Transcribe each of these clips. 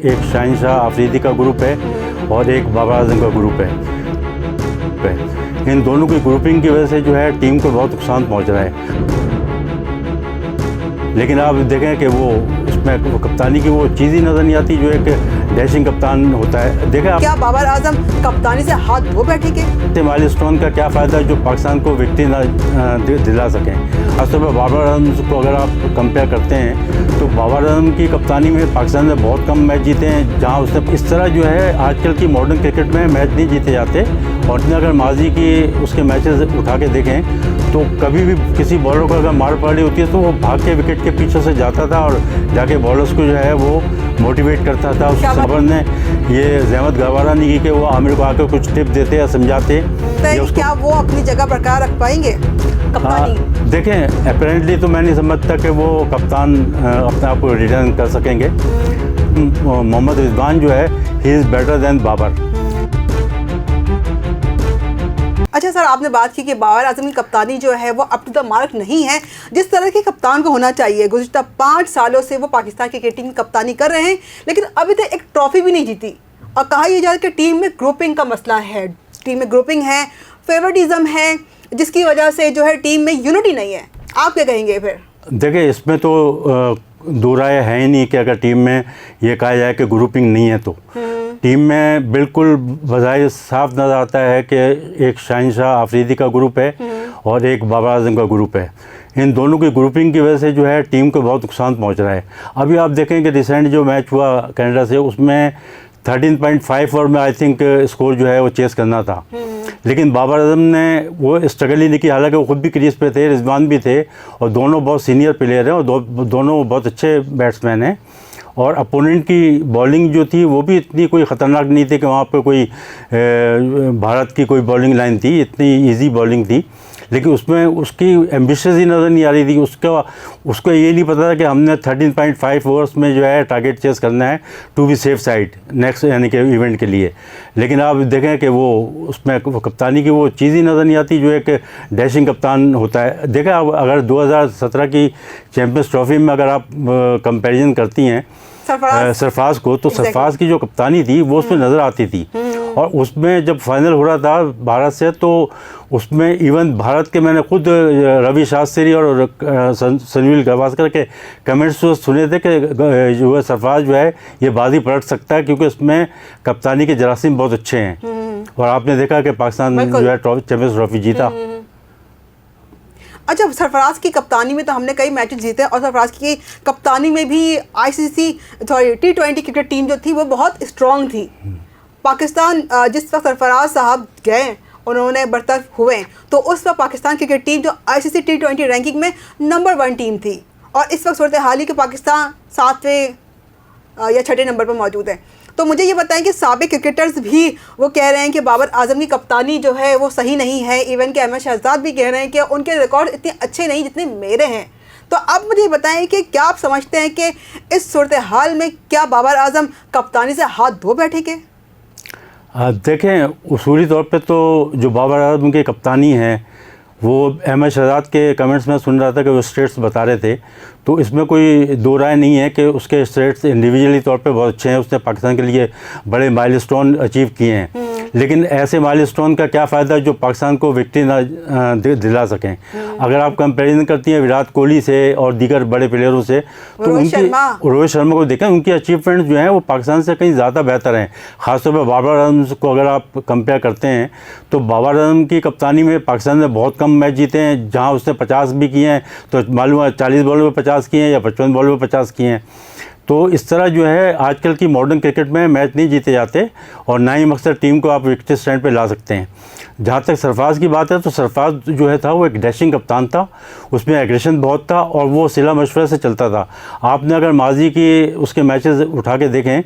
एक शहनशाह अफरीदी का ग्रुप है और एक बाबर आजम का ग्रुप है। इन दोनों की ग्रुपिंग की वजह से जो है टीम को बहुत नुकसान पहुंच रहा है। लेकिन आप देखें कि वो उसमें कप्तानी की वो चीज़ ही नज़र नहीं आती जो एक डैशिंग कप्तान होता है। देखें आप, क्या बाबर आजम कप्तानी से हाथ धो बैठे के? माइलस्टोन का क्या फ़ायदा जो पाकिस्तान को विक्ट्री ना दिला सकें। खासतौर पर बाबर आजम को अगर आप कंपेयर करते हैं तो बाबर आजम की कप्तानी में पाकिस्तान ने बहुत कम मैच जीते हैं, जहां उसने इस तरह जो है आजकल की मॉडर्न क्रिकेट में मैच नहीं जीते जाते। और अगर माजी की उसके मैचेस उठा के देखें तो कभी भी किसी बॉलर को अगर मार पड़ी होती है तो वो भाग के विकेट के पीछे से जाता था और जाके बॉलर्स को जो है वो मोटिवेट करता था। उस खबर ने ये जहमत गवारा नहीं की कि वो आमिर को आकर कुछ टिप देते या समझाते। क्या वो अपनी जगह बरकरार रख पाएंगे कप्तानी? देखें, अपेरेंटली तो मैं नहीं समझता कि वो कप्तान अपने आप को रिटर्न कर सकेंगे। मोहम्मद रिजवान जो है he is better than Babar. अच्छा सर, आपने बात की कि बाबर आजम की कप्तानी जो है वो अप टू द मार्क नहीं है जिस तरह के कप्तान को होना चाहिए। गुज़िश्ता 5 सालों से वो पाकिस्तान क्रिकेट टीम की कप्तानी कर रहे हैं, लेकिन अभी तक एक ट्रॉफी भी नहीं जीती। और कहा यह जा रहा है कि टीम में ग्रुपिंग का मसला है, टीम में ग्रुपिंग है, फेवरेटिज्म है, जिसकी वजह से जो है टीम में यूनिटी नहीं है। आप क्या कहेंगे फिर? देखिए, इसमें तो दो राय है ही नहीं कि अगर टीम में ये कहा जाए कि ग्रुपिंग नहीं है तो टीम में बिल्कुल बज़ाहिर साफ नज़र आता है कि एक शहनशाह अफरीदी का ग्रुप है और एक बाबर आजम का ग्रुप है। इन दोनों की ग्रुपिंग की वजह से जो है टीम को बहुत नुकसान पहुंच रहा है। अभी आप देखें कि रिसेंट जो मैच हुआ कनाडा से, उसमें 13.5 ओवर में आई थिंक स्कोर जो है वो चेस करना था, लेकिन बाबर आजम ने वो स्ट्रगल ही नहीं की। हालांकि वो खुद भी क्रीज पे थे, रिजवान भी थे और दोनों बहुत सीनियर प्लेयर हैं और दोनों बहुत अच्छे बैट्समैन हैं। और अपोनेंट की बॉलिंग जो थी वो भी इतनी कोई ख़तरनाक नहीं थी कि वहाँ पे कोई भारत की कोई बॉलिंग लाइन थी, इतनी इजी बॉलिंग थी, लेकिन उसमें उसकी एम्बिशंस ही नज़र नहीं आ रही थी। उसको ये नहीं पता था कि हमने 13.5 ओवर्स में जो है टारगेट चेस करना है to be safe side next यानी कि इवेंट के लिए। लेकिन आप देखें कि वो उसमें कप्तानी की वो चीज़ ही नज़र नहीं आती जो एक डैशिंग कप्तान होता है। देखें, आप अगर 2017 की चैम्पियंस ट्रॉफी में अगर आप कंपैरिजन करती हैं सरफराज को, तो सरफराज की जो कप्तानी थी वो उसमें नज़र आती थी। और उसमें जब फाइनल हो रहा था भारत से, तो उसमें इवन भारत के मैंने खुद रवि शास्त्री और सुनील गावस्कर के कमेंट्स सुने थे कि जो है सरफराज जो है ये बाजी पलट सकता है क्योंकि उसमें कप्तानी के जरासीम बहुत अच्छे हैं। और आपने देखा कि पाकिस्तान जो है चैम्पियंस ट्रॉफी जीता। अच्छा, सरफराज की कप्तानी में तो हमने कई मैचेस जीते और सरफराज की कप्तानी में भी आईसीसी T20 क्रिकेट टीम जो थी वो बहुत स्ट्रॉन्ग थी। पाकिस्तान जिस वक्त सरफराज साहब गए, उन्होंने बरतरफ हुए, तो उस वक्त पाकिस्तान क्रिकेट टीम जो आईसीसी T20 रैंकिंग में नंबर 1 टीम थी और इस वक्त सूरत हाल ही कि पाकिस्तान 7वें या 6ठे नंबर पर मौजूद है। तो मुझे ये बताएं कि साबिक क्रिकेटर्स भी वो कह रहे हैं कि बाबर आजम की कप्तानी जो है वो सही नहीं है। इवन के अहमद शहजाद भी कह रहे हैं कि उनके रिकॉर्ड इतने अच्छे नहीं जितने मेरे हैं। तो अब मुझे बताएं कि क्या आप समझते हैं कि इस सूरत हाल में क्या बाबर आजम कप्तानी से हाथ धो बैठे के? देखें, उसूली तौर पे तो जो बाबर आजम की कप्तानी है वो अहमद शहजाद के कमेंट्स में सुन रहा था कि वो स्टेट्स बता रहे थे, तो इसमें कोई दो राय नहीं है कि उसके स्टेट्स इंडिविजुअली तौर पे बहुत अच्छे हैं। उसने पाकिस्तान के लिए बड़े माइलस्टोन अचीव किए हैं, लेकिन ऐसे माइलस्टोन का क्या फ़ायदा जो पाकिस्तान को विक्ट्री ना दिला सकें। अगर आप कंपैरिजन करती हैं विराट कोहली से और दीगर बड़े प्लेयरों से, तो रोहित शर्मा को देखें, उनकी अचीवमेंट जो हैं वो पाकिस्तान से कहीं ज़्यादा बेहतर हैं। ख़ासतौर पर बाबर आजम को अगर आप कंपेयर करते हैं तो बाबर आजम की कप्तानी में पाकिस्तान ने बहुत कम मैच जीते हैं, जहाँ उसने 50 भी किए हैं, तो मालूम है 40 बॉलों में 50 किए हैं या 55 बॉलों में 50 किए हैं। तो इस तरह जो है आजकल की मॉडर्न क्रिकेट में मैच नहीं जीते जाते और ना ही मकसद टीम को आप विक्ट्री स्टैंड पे ला सकते हैं। जहाँ तक सरफराज की बात है तो सरफराज जो है था वो एक डैशिंग कप्तान था, उसमें एग्रेशन बहुत था और वो सिला मशवरे से चलता था। आपने अगर माजी की उसके मैचेस उठा के देखें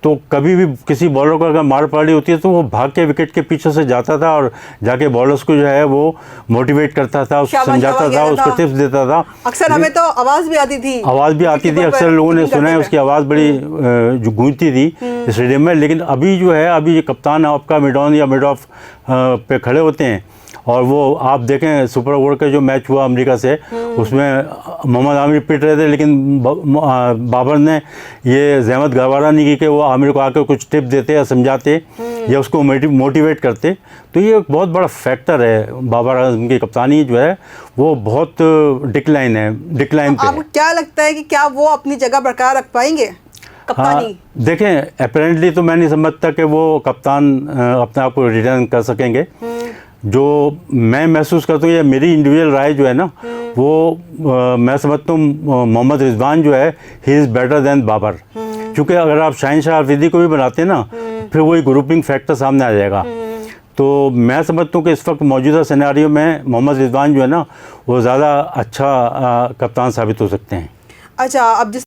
तो कभी भी किसी बॉलर को अगर मार पड़ी होती है तो वो भाग के विकेट के पीछे से जाता था और जाके बॉलर्स को जो है वो मोटिवेट करता था, उसको समझाता था, उसको टिप्स देता था। अक्सर हमें तो आवाज़ भी आती थी, अक्सर लोगों ने सुना है उसकी आवाज़ बड़ी जो गूंजती थी स्टेडियम में। लेकिन अभी जो है, अभी ये कप्तान आपका मिड ऑन या मिड ऑफ पे खड़े होते हैं और वो आप देखें सुपर ओवर का जो मैच हुआ अमेरिका से, उसमें मोहम्मद आमिर पिट रहे थे, लेकिन बाबर ने ये जहमत गवारा नहीं की कि वो आमिर को आकर कुछ टिप देते या समझाते या उसको मोटिवेट करते। तो ये एक बहुत बड़ा फैक्टर है। बाबर आजम की कप्तानी जो है वो बहुत डिक्लाइन पे आपको क्या लगता है कि क्या वो अपनी जगह बरकरार रख पाएंगे कप्तानी? हाँ, देखें अपेरेंटली तो मैं नहीं समझता कि वो कप्तान अपने आप को रिटर्न कर सकेंगे। जो मैं महसूस करता हूँ, ये मेरी इंडिविजुअल राय जो है ना, वो मैं समझता हूँ मोहम्मद रिजवान जो है he is better than Babar. क्योंकि अगर आप शाहीन शाह अफरीदी को भी बनाते हैं ना, फिर वही ग्रुपिंग फैक्टर सामने आ जाएगा। तो मैं समझता हूँ कि इस वक्त मौजूदा सिनेरियो में मोहम्मद रिजवान जो है ना, वो ज़्यादा अच्छा कप्तान साबित हो सकते हैं। अच्छा, अब जिस